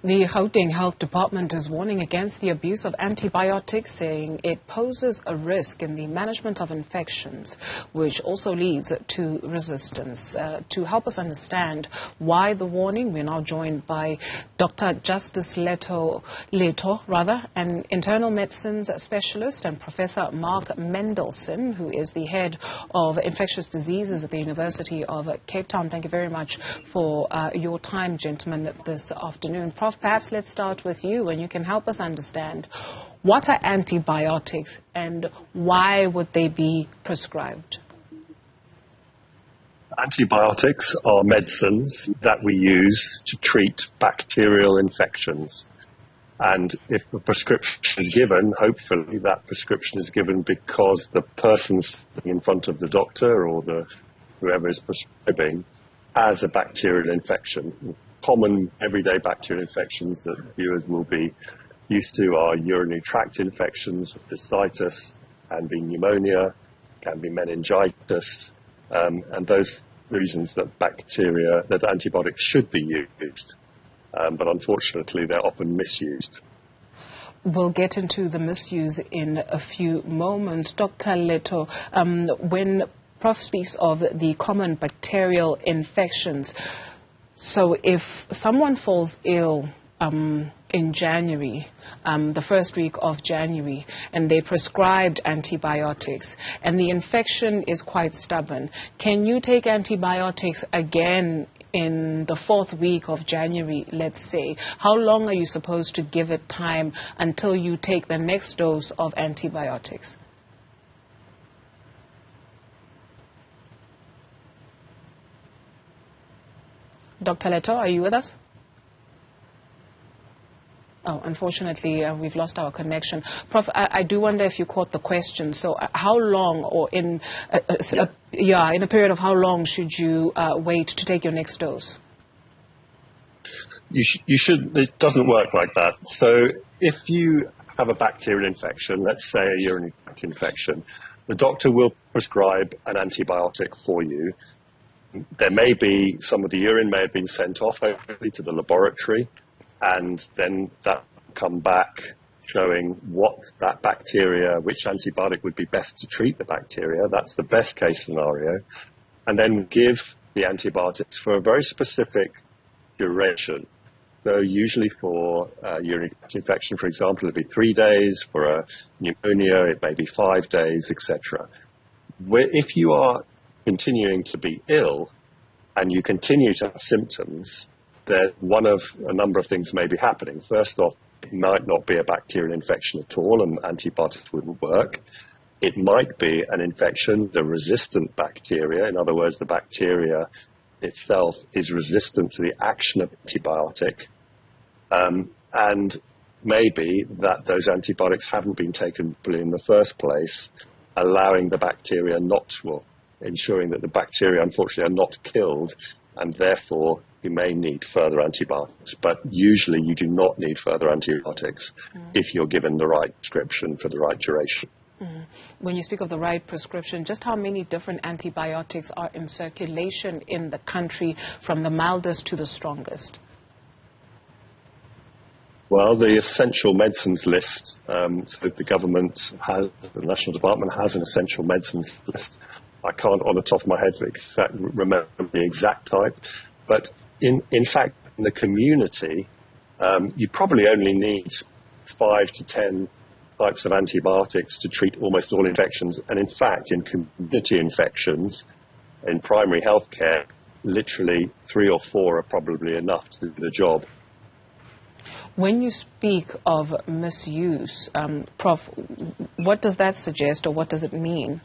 The Gauteng Health Department is warning against the abuse of antibiotics, saying it poses a risk in the management of infections, which also leads to resistance. To help us understand why the warning, we're now joined by Dr. Justice Letho, an internal medicine specialist, and Professor Marc Mendelson, who is the head of infectious diseases at the University of Cape Town. Thank you very much for your time, gentlemen, this afternoon. Prof, perhaps let's start with you, and you can help us understand what are antibiotics and why would they be prescribed? Antibiotics are medicines that we use to treat bacterial infections. And if a prescription is given, hopefully that prescription is given because the person sitting in front of the doctor or whoever is prescribing has a bacterial infection. Common everyday bacterial infections that viewers will be used to are urinary tract infections, cystitis, can be pneumonia, can be meningitis, and those reasons that antibiotics should be used. But unfortunately, they're often misused. We'll get into the misuse in a few moments. Dr. Letho, when Prof speaks of the common bacterial infections, so if someone falls ill in January, the first week of January, and they prescribed antibiotics, and the infection is quite stubborn, can you take antibiotics again in the fourth week of January, let's say? How long are you supposed to give it time until you take the next dose of antibiotics? Dr. Letho, are you with us? Oh, unfortunately, we've lost our connection. Prof, I do wonder if you caught the question. So how long, or in a period of how long should you wait to take your next dose? You should. It doesn't work like that. So if you have a bacterial infection, let's say a urinary tract infection, the doctor will prescribe an antibiotic for you. There may be, some of the urine may have been sent off hopefully to the laboratory, and then that will come back showing what that bacteria, which antibiotic would be best to treat the bacteria. That's the best case scenario. And then give the antibiotics for a very specific duration. So usually for a urinary tract infection, for example, it'll be 3 days. For a pneumonia, it may be 5 days, etc. If you are continuing to be ill and you continue to have symptoms, then one of a number of things may be happening. First off, it might not be a bacterial infection at all and antibiotics wouldn't work. It might be an infection, the resistant bacteria. In other words, the bacteria itself is resistant to the action of antibiotic. And maybe that those antibiotics haven't been taken fully in the first place, allowing the bacteria ensuring that the bacteria, unfortunately, are not killed, and therefore you may need further antibiotics. But usually you do not need further antibiotics if you're given the right prescription for the right duration. When you speak of the right prescription, just how many different antibiotics are in circulation in the country, from the mildest to the strongest? Well, the essential medicines list, so the National Department has an essential medicines list. I can't, on the top of my head, remember the exact type. But in fact, in the community, you probably only need 5 to 10 types of antibiotics to treat almost all infections. And in fact, in community infections, in primary health care, literally 3 or 4 are probably enough to do the job. When you speak of misuse, Prof, what does that suggest, or what does it mean?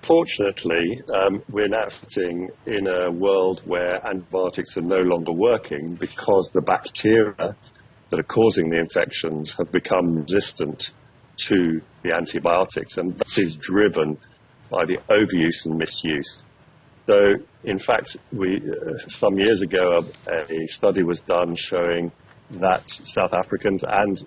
Fortunately, we're now sitting in a world where antibiotics are no longer working because the bacteria that are causing the infections have become resistant to the antibiotics, and that is driven by the overuse and misuse. So, in fact, some years ago, a study was done showing that South Africans and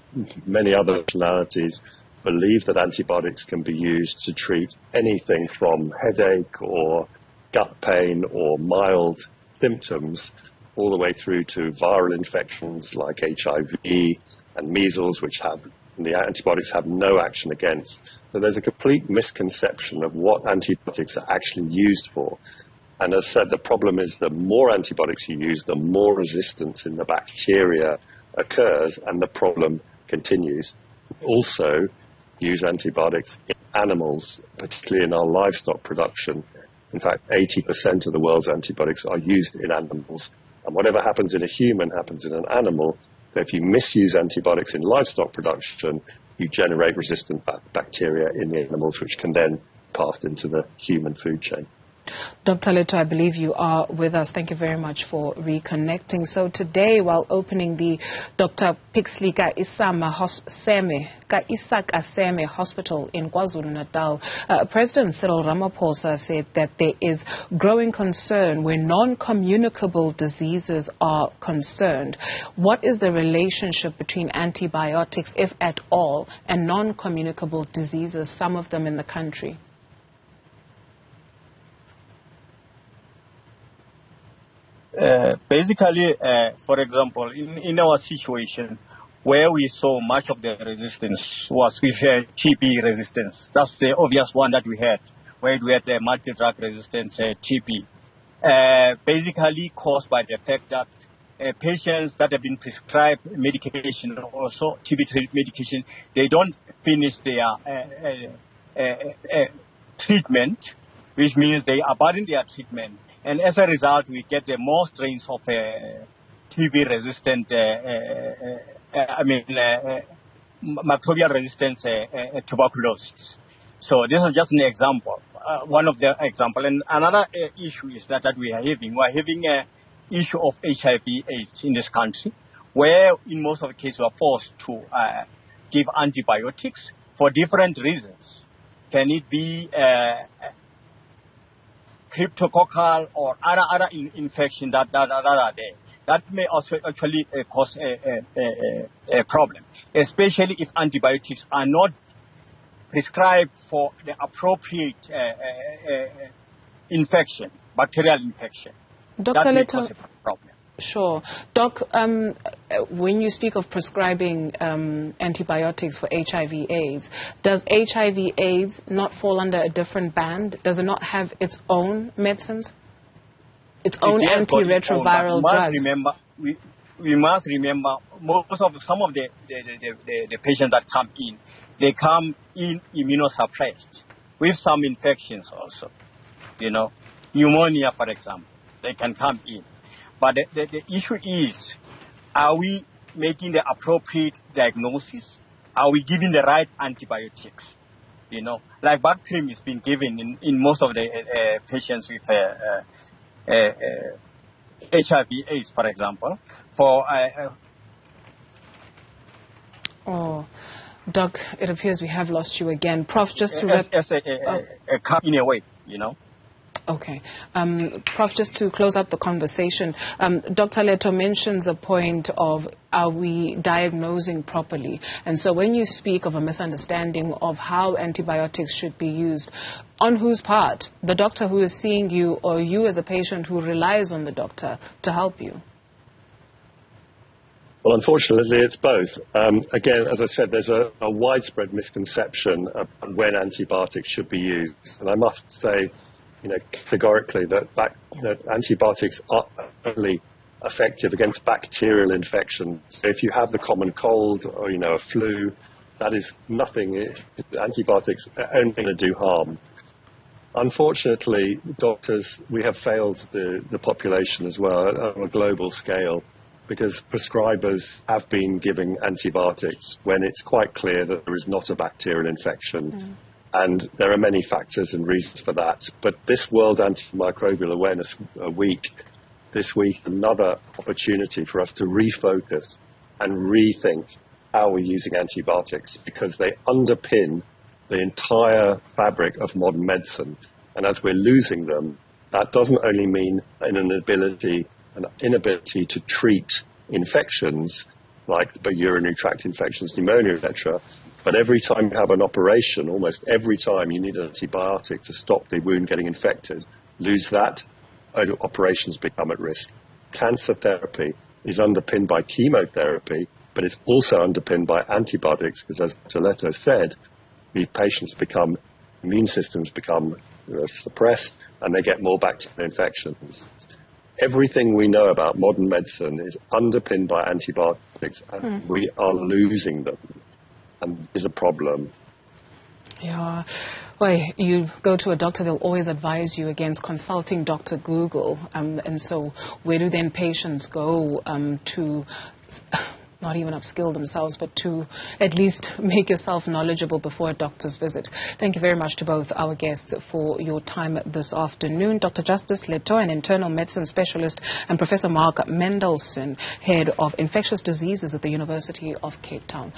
many other nationalities believe that antibiotics can be used to treat anything from headache or gut pain or mild symptoms all the way through to viral infections like HIV and measles, which the antibiotics have no action against. So there's a complete misconception of what antibiotics are actually used for. And as said, the problem is the more antibiotics you use, the more resistance in the bacteria occurs, and the problem continues. Also, use antibiotics in animals, particularly in our livestock production. In fact, 80% of the world's antibiotics are used in animals. And whatever happens in a human happens in an animal. So if you misuse antibiotics in livestock production, you generate resistant bacteria in the animals, which can then pass into the human food chain. Dr. Letho, I believe you are with us. Thank you very much for reconnecting. So today, while opening the Dr. Pixley Isak Aseme Hospital in KwaZulu-Natal, President Cyril Ramaphosa said that there is growing concern where non-communicable diseases are concerned. What is the relationship between antibiotics, if at all, and non-communicable diseases, some of them in the country? Basically, for example, in our situation where we saw much of the resistance was with TB resistance. That's the obvious one that we had, where we had multi-drug resistance TB. Basically caused by the fact that patients that have been prescribed medication, also TB medication, they don't finish their treatment, which means they abandon their treatment. And as a result, we get the more strains of TB-resistant, microbial resistant tuberculosis. So this is just an example, one of the examples. And another issue is that we are having. We are having an issue of HIV/AIDS in this country, where in most of the cases we are forced to give antibiotics for different reasons. Can it be cryptococcal or other infection that are there? That may also actually cause a problem, especially if antibiotics are not prescribed for the appropriate infection, bacterial infection. Dr. That may Letho, cause a problem. Sure. Doc, when you speak of prescribing antibiotics for HIV/AIDS, does HIV/AIDS not fall under a different band? Does it not have its own medicines? Its own antiretroviral drugs? We must remember some of the patients that come in, they come in immunosuppressed with some infections also. Pneumonia, for example, they can come in. But the issue is, are we making the appropriate diagnosis? Are we giving the right antibiotics? Like Bactrim is being given in most of the patients with HIV/AIDS, for example. Doc, it appears we have lost you again. Prof, just to in a way, Okay. Prof, just to close up the conversation, Dr. Letho mentions a point of, are we diagnosing properly? And so when you speak of a misunderstanding of how antibiotics should be used, on whose part? The doctor who is seeing you, or you as a patient who relies on the doctor to help you? Well, unfortunately, it's both. Again, as I said, there's a widespread misconception of when antibiotics should be used. And I must say, categorically that antibiotics are only effective against bacterial infections. So if you have the common cold or, a flu, that is nothing. Antibiotics are only going to do harm. Unfortunately, doctors, we have failed the population as well on a global scale, because prescribers have been giving antibiotics when it's quite clear that there is not a bacterial infection. And there are many factors and reasons for that. But this World Antimicrobial Awareness Week, this week, another opportunity for us to refocus and rethink how we're using antibiotics, because they underpin the entire fabric of modern medicine. And as we're losing them, that doesn't only mean an inability to treat infections like urinary tract infections, pneumonia, etc., but every time you have an operation, almost every time you need an antibiotic to stop the wound getting infected. Lose that, operations become at risk. cancer therapy is underpinned by chemotherapy, but it's also underpinned by antibiotics, because as Dr. Letho said, the patients immune systems become suppressed and they get more bacterial infections. Everything we know about modern medicine is underpinned by antibiotics, and we are losing them, and is a problem. Yeah. Well, you go to a doctor, they'll always advise you against consulting Dr. Google. And so where do then patients go to not even upskill themselves, but to at least make yourself knowledgeable before a doctor's visit? Thank you very much to both our guests for your time this afternoon. Dr. Justice Letho, an internal medicine specialist, and Professor Marc Mendelson, head of infectious diseases at the University of Cape Town.